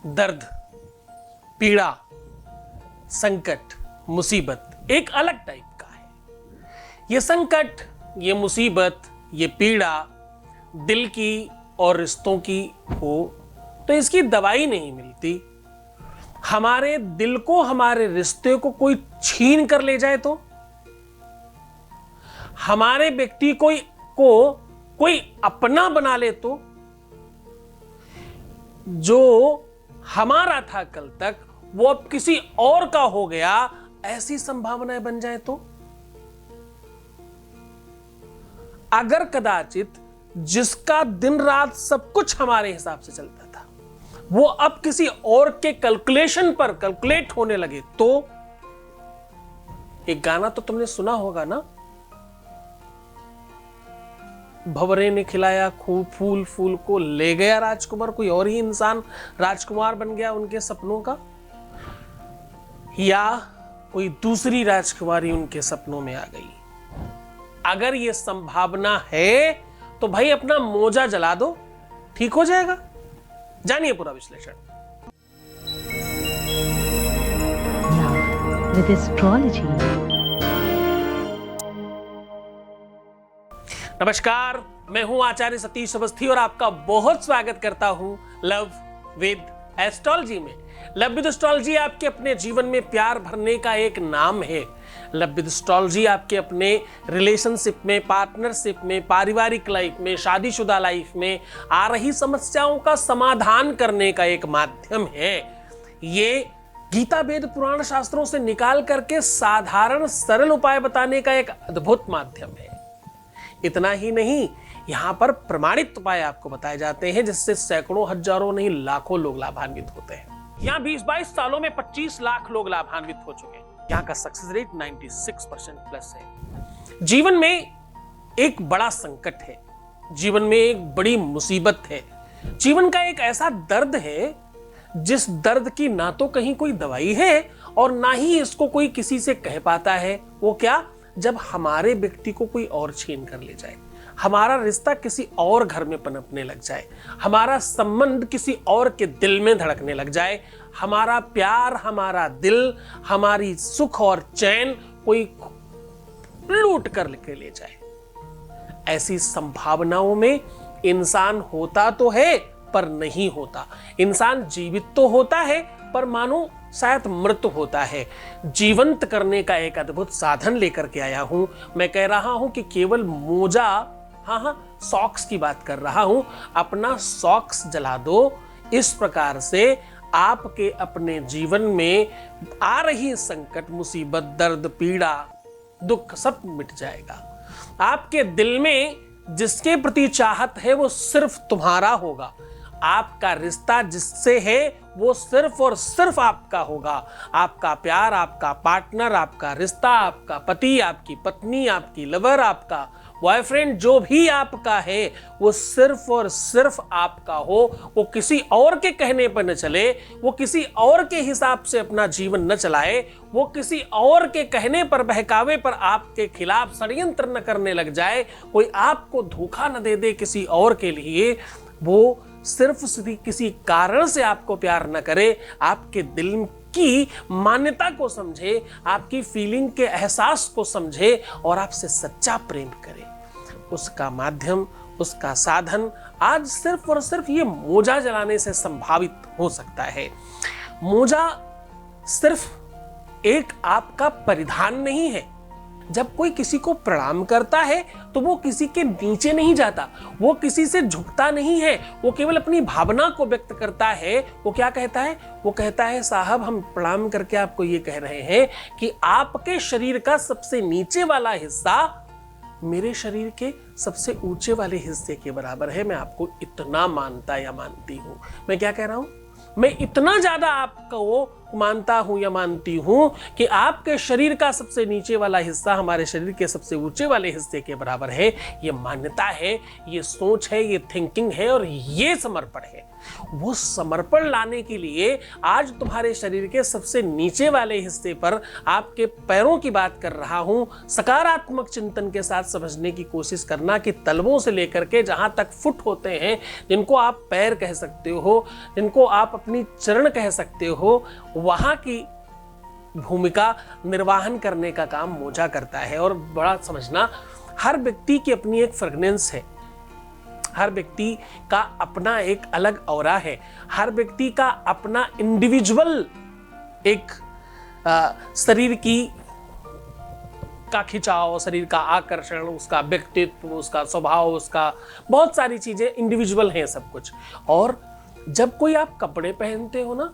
दर्द, पीड़ा, संकट, मुसीबत एक अलग टाइप का है। ये संकट, ये मुसीबत, ये पीड़ा दिल की और रिश्तों की हो तो इसकी दवाई नहीं मिलती। हमारे दिल को, हमारे रिश्ते को कोई छीन कर ले जाए तो, हमारे व्यक्ति को कोई अपना बना ले तो, जो हमारा था कल तक वो अब किसी और का हो गया, ऐसी संभावनाएं बन जाए तो, अगर कदाचित जिसका दिन रात सब कुछ हमारे हिसाब से चलता था वो अब किसी और के कैलकुलेशन पर कैलकुलेट होने लगे तो। एक गाना तो तुमने सुना होगा ना, भंवरे ने खिलाया खूब फूल, फूल को ले गया राजकुमार। कोई और ही इंसान राजकुमार बन गया उनके सपनों का, या कोई दूसरी राजकुमारी उनके सपनों में आ गई। अगर यह संभावना है तो भाई अपना मोजा जला दो, ठीक हो जाएगा। जानिए पूरा विश्लेषण। With astrology. नमस्कार, मैं हूं आचार्य सतीश अवस्थी और आपका बहुत स्वागत करता हूं लव विद एस्ट्रोलॉजी में। लव विद एस्ट्रोलॉजी आपके अपने जीवन में प्यार भरने का एक नाम है। लव विद एस्ट्रोलॉजी आपके अपने रिलेशनशिप में, पार्टनरशिप में, पारिवारिक लाइफ में, शादीशुदा लाइफ में आ रही समस्याओं का समाधान करने का एक माध्यम है। ये गीता, वेद, पुराण, शास्त्रों से निकाल करके साधारण सरल उपाय बताने का एक अद्भुत माध्यम है। इतना ही नहीं, यहां पर प्रमाणित उपाय आपको बताए जाते हैं जिससे सैकड़ों, हजारों नहीं लाखों लोग लाभान्वित होते हैं। यहाँ 20-22 सालों में 25 लाख लोग लाभान्वित हो चुके हैं। यहाँ का सक्सेस रेट 96% प्लस है। जीवन में एक बड़ा संकट है, जीवन में एक बड़ी मुसीबत है, जीवन का एक ऐसा दर्द है जिस दर्द की ना तो कहीं कोई दवाई है और ना ही इसको कोई किसी से कह पाता है। वो क्या? जब हमारे व्यक्ति को कोई और छीन कर ले जाए, हमारा रिश्ता किसी और घर में पनपने लग जाए, हमारा संबंध किसी और के दिल में धड़कने लग जाए, हमारा प्यार, हमारा दिल, हमारी सुख और चैन कोई लूट कर लेके ले जाए। ऐसी संभावनाओं में इंसान होता तो है पर नहीं होता। इंसान जीवित तो होता है पर मानो शायद मृत होता है। जीवंत करने का एक अद्भुत साधन लेकर के आया हूं। मैं कह रहा हूं कि केवल मोजा, सॉक्स की बात कर रहा हूं, अपना सॉक्स जला दो। इस प्रकार से आपके अपने जीवन में आ रही संकट, मुसीबत, दर्द, पीड़ा, दुख सब मिट जाएगा। आपके दिल में जिसके प्रति चाहत है वो सिर्फ तुम्हारा होगा। आपका रिश्ता जिससे है वो सिर्फ और सिर्फ आपका होगा। आपका प्यार, आपका पार्टनर, आपका रिश्ता, आपका पति, आपकी पत्नी, आपकी लवर, आपका बॉयफ्रेंड, जो भी आपका है वो सिर्फ और सिर्फ आपका हो। वो किसी और के कहने पर न चले, वो किसी और के हिसाब से अपना जीवन न चलाए, वो किसी और के कहने पर, बहकावे पर आपके खिलाफ षड्यंत्र न करने लग जाए, कोई आपको धोखा न दे दे किसी और के लिए। वो सिर्फ किसी कारण से आपको प्यार न करे, आपके दिल की मान्यता को समझे, आपकी फीलिंग के एहसास को समझे और आपसे सच्चा प्रेम करे। उसका माध्यम, उसका साधन आज सिर्फ और सिर्फ ये मोजा जलाने से संभावित हो सकता है। मोजा सिर्फ एक आपका परिधान नहीं है। जब कोई किसी को प्रणाम करता है तो वो किसी के नीचे नहीं जाता, वो किसी से झुकता नहीं है, वो केवल अपनी भावना को व्यक्त करता है। वो क्या कहता है? वो कहता है, साहब हम प्रणाम करके आपको ये कह रहे हैं कि आपके शरीर का सबसे नीचे वाला हिस्सा मेरे शरीर के सबसे ऊंचे वाले हिस्से के बराबर है। मैं आपको इतना मानता या मानती हूं। मैं क्या कह रहा हूं? मैं इतना ज्यादा आपको मानता हूं या मानती हूं कि आपके शरीर का सबसे नीचे वाला हिस्सा हमारे शरीर के सबसे ऊंचे वाले हिस्से के बराबर है। ये मान्यता है, ये सोच है, ये थिंकिंग है और ये समर्पण है। वो समर्पण लाने के लिए आज तुम्हारे शरीर के सबसे नीचे वाले हिस्से पर आपके पैरों की बात कर रहा हूं। सकारात्मक चिंतन के साथ समझने की कोशिश करना कि तलवों से लेकर के जहां तक फुट होते हैं, जिनको आप पैर कह सकते हो, जिनको आप अपनी चरण कह सकते हो, वहां की भूमिका निर्वाहन करने का काम मोजा करता है। और बड़ा समझना, हर व्यक्ति की अपनी एक फ्रेग्रेंस है, हर व्यक्ति का अपना एक अलग ऑरा है, हर व्यक्ति का अपना इंडिविजुअल एक शरीर की का खिंचाव, शरीर का आकर्षण, उसका व्यक्तित्व, उसका स्वभाव, उसका बहुत सारी चीजें इंडिविजुअल हैं सब कुछ। और जब कोई आप कपड़े पहनते हो ना,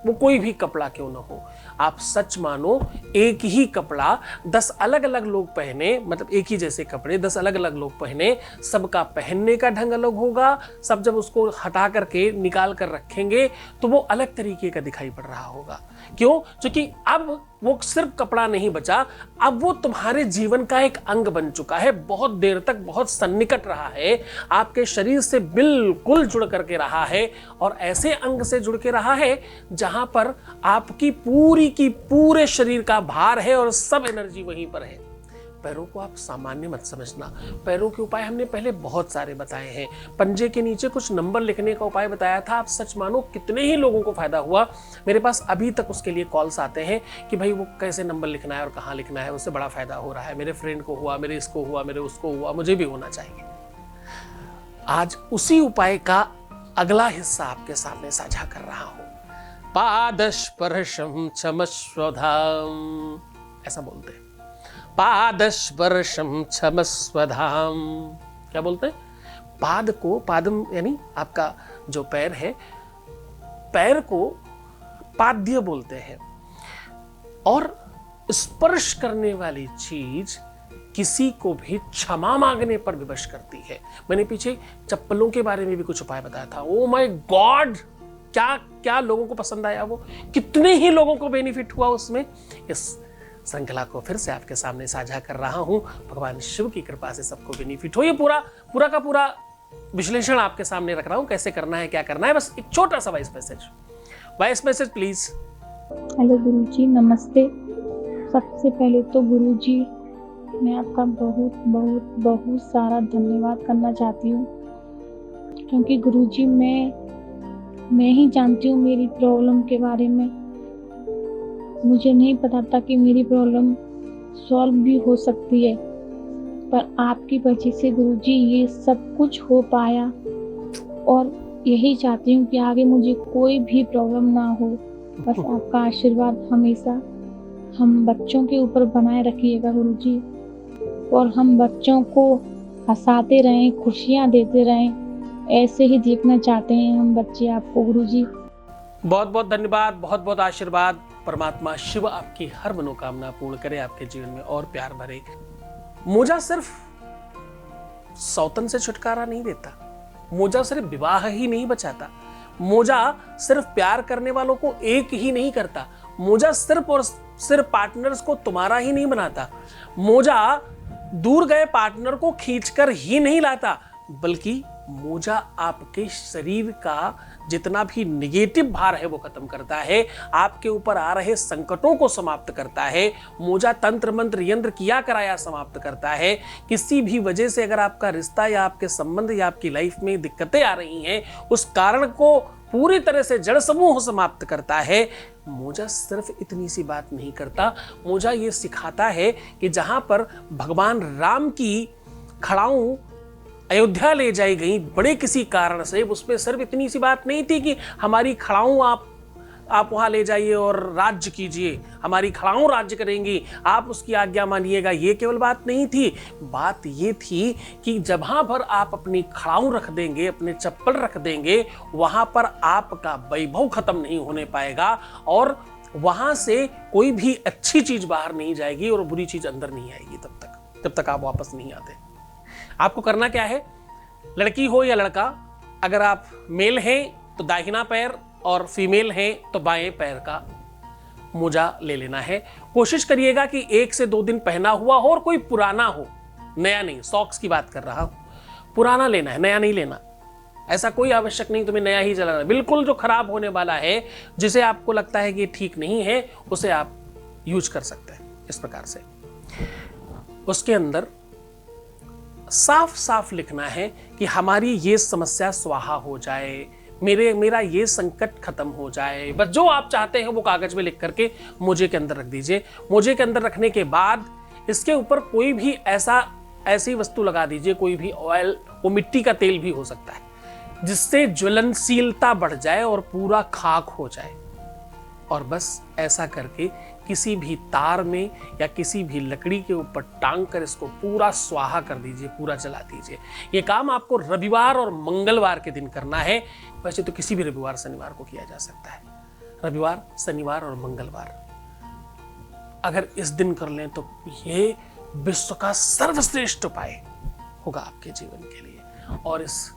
वो कोई भी कपड़ा क्यों ना हो, आप सच मानो एक ही कपड़ा 10 अलग अलग लोग पहने, मतलब एक ही जैसे कपड़े 10 अलग अलग लोग पहने, सबका पहनने का ढंग अलग होगा। सब जब उसको हटा करके निकाल कर रखेंगे तो वो अलग तरीके का दिखाई पड़ रहा होगा। क्यों? क्योंकि अब वो सिर्फ कपड़ा नहीं बचा, अब वो तुम्हारे जीवन का एक अंग बन चुका है, बहुत देर तक बहुत सन्निकट रहा है, आपके शरीर से बिल्कुल जुड़ करके रहा है। और ऐसे अंग से जुड़ के रहा है जहां पर आपकी पूरी की पूरे शरीर का भार है और सब एनर्जी वहीं पर है। पैरों को आप सामान्य मत समझना। पैरों के उपाय हमने पहले बहुत सारे बताए हैं। पंजे के नीचे कुछ नंबर लिखने का उपाय बताया था। आप सच मानो कितने ही लोगों को फायदा हुआ। मेरे पास अभी तक उसके लिए कॉल्स आते हैं कि भाई वो कैसे नंबर लिखना है और कहाँ लिखना है, उससे बड़ा फायदा हो रहा है, मेरे फ्रेंड को हुआ, मेरे इसको हुआ, मेरे उसको हुआ, मुझे भी होना चाहिए। आज उसी उपाय का अगला हिस्सा आपके सामने साझा कर रहा हूं। पादस्पर्शम क्षमस्वधाम, ऐसा बोलते हैं। पादस्पर्शम क्षमस्वधाम, क्या बोलते हैं? पाद को, पादम यानी आपका जो पैर है, पैर को पाद्य बोलते हैं। और स्पर्श करने वाली चीज किसी को भी क्षमा मांगने पर विवश करती है। मैंने पीछे चप्पलों के बारे में भी कुछ उपाय बताया था। ओ माय गॉड, क्या क्या लोगों को पसंद आया, वो कितने ही लोगों को बेनिफिट हुआ उसमें। इस श्रृंखला को फिर से आपके सामने साझा कर रहा हूं। भगवान शिव की कृपा से सबको बेनिफिट हो। ये पूरा का पूरा विश्लेषण आपके सामने रख रहा हूं, कैसे करना है, क्या करना है। बस एक छोटा सा वॉइस मैसेज प्लीज। हेलो गुरुजी, नमस्ते। सबसे पहले तो गुरुजी मैं आपका बहुत बहुत बहुत सारा धन्यवाद करना चाहती हूँ, क्योंकि गुरुजी मैं ही जानती हूँ मेरी प्रॉब्लम के बारे में। मुझे नहीं पता था कि मेरी प्रॉब्लम सॉल्व भी हो सकती है, पर आपकी वजह से गुरुजी ये सब कुछ हो पाया। और यही चाहती हूँ कि आगे मुझे कोई भी प्रॉब्लम ना हो। बस आपका आशीर्वाद हमेशा हम बच्चों के ऊपर बनाए रखिएगा गुरुजी, और हम बच्चों को हंसाते रहें, खुशियाँ देते रहें। ऐसे ही देखना चाहते हैं हम बच्चे आपको गुरुजी। बहुत बहुत धन्यवाद, बहुत बहुत आशीर्वाद। परमात्मा शिव आपकी हर मनोकामना पूर्ण करे, आपके जीवन में और प्यार भरे। मोजा सिर्फ सौतन से छुटकारा नहीं देता, मोजा सिर्फ विवाह ही नहीं बचाता, मोजा सिर्फ प्यार करने वालों को एक ही नहीं करता, मोजा सिर्फ और सिर्फ पार्टनर्स को तुम्हारा ही नहीं बनाता, मोजा दूर गए पार्टनर को खींचकर ही नहीं लाता, बल्कि मोजा आपके शरीर का जितना भी निगेटिव भार है वो खत्म करता है, आपके ऊपर आ रहे संकटों को समाप्त करता है। मोजा तंत्र मंत्र यंत्र किया कराया समाप्त करता है। किसी भी वजह से अगर आपका रिश्ता या आपके संबंध या आपकी लाइफ में दिक्कतें आ रही हैं, उस कारण को पूरी तरह से जड़ समूह समाप्त करता है। मोजा सिर्फ इतनी सी बात नहीं करता, मोजा ये सिखाता है कि जहां पर भगवान राम की खड़ाऊं अयोध्या ले जाई गई बड़े किसी कारण से, उसमें सिर्फ इतनी सी बात नहीं थी कि हमारी खड़ाऊं आप वहां ले जाइए और राज्य कीजिए, हमारी खड़ाऊं राज्य करेंगी, आप उसकी आज्ञा मानिएगा, ये केवल बात नहीं थी। बात ये थी कि जहां पर आप अपनी खड़ाऊं रख देंगे, अपने चप्पल रख देंगे, वहां पर आपका वैभव खत्म नहीं होने पाएगा और वहां से कोई भी अच्छी चीज बाहर नहीं जाएगी और बुरी चीज अंदर नहीं आएगी जब तक आप वापस नहीं आते। आपको करना क्या है, लड़की हो या लड़का, अगर आप मेल हैं तो दाहिना पैर और फीमेल हैं तो बाएं पैर का मोजा ले लेना है। कोशिश करिएगा कि 1 से 2 दिन पहना हुआ हो और कोई पुराना हो, नया नहीं, सॉक्स की बात कर रहा हूं। पुराना लेना है, नया नहीं लेना। ऐसा कोई आवश्यक नहीं तुम्हें नया ही चलाना। बिल्कुल जो खराब होने वाला है, जिसे आपको लगता है कि ठीक नहीं है, उसे आप यूज कर सकते हैं इस प्रकार से। उसके अंदर साफ साफ लिखना है कि हमारी ये समस्या स्वाहा हो जाए, मेरा ये संकट खत्म हो जाए। बस जो आप चाहते हैं वो कागज में लिख करके मोजे के अंदर रख दीजिए। मोजे के अंदर रखने के बाद इसके ऊपर कोई भी ऐसी वस्तु लगा दीजिए, कोई भी ऑयल, वो मिट्टी का तेल भी हो सकता है, जिससे ज्वलनशीलता बढ़ जाए और पूरा खाक हो जाए। और बस ऐसा करके किसी भी तार में या किसी भी लकड़ी के ऊपर टांग कर इसको पूरा स्वाहा कर दीजिए, पूरा जला दीजिए। ये काम आपको रविवार और मंगलवार के दिन करना है। वैसे तो किसी भी रविवार शनिवार को किया जा सकता है। रविवार, शनिवार और मंगलवार अगर इस दिन कर लें तो ये विश्व का सर्वश्रेष्ठ उपाय होगा आपके जीवन के लिए। और इस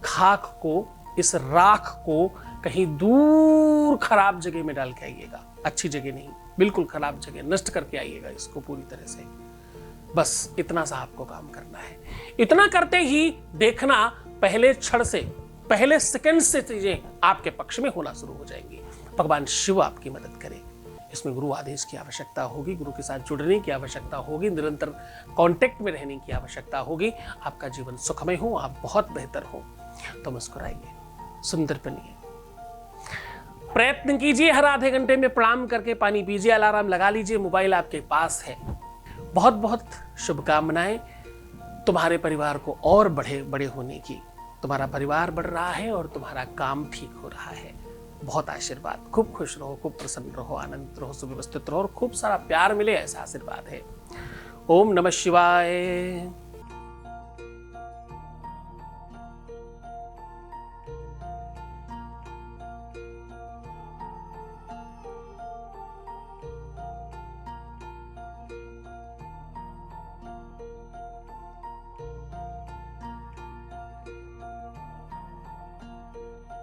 खाक को, इस राख को कहीं दूर खराब जगह में डाल के आइएगा, अच्छी जगह नहीं, बिल्कुल खराब जगह, नष्ट करके आइएगा इसको पूरी तरह से। बस इतना सा आपको काम करना है। इतना करते ही देखना पहले क्षण से, पहले सेकंड से चीजें आपके पक्ष में होना शुरू हो जाएंगी। भगवान शिव आपकी मदद करें। इसमें गुरु आदेश की आवश्यकता होगी, गुरु के साथ जुड़ने की आवश्यकता होगी, निरंतर कांटेक्ट में रहने की आवश्यकता होगी। आपका जीवन सुखमय हो, आप बहुत बेहतर हो। तो मुस्कुराइए, सुंदर बनिए, प्रयत्न कीजिए। हर आधे घंटे में प्रणाम करके पानी पीजिए, अलार्म लगा लीजिए, मोबाइल आपके पास है। बहुत बहुत शुभकामनाएं तुम्हारे परिवार को और बड़े होने की। तुम्हारा परिवार बढ़ रहा है और तुम्हारा काम ठीक हो रहा है। बहुत आशीर्वाद। खूब खुश रहो, खूब प्रसन्न रहो, आनंदित रहो, सुव्यवस्थित रहो और खूब सारा प्यार मिले, ऐसा आशीर्वाद है। ओम नमः शिवाय।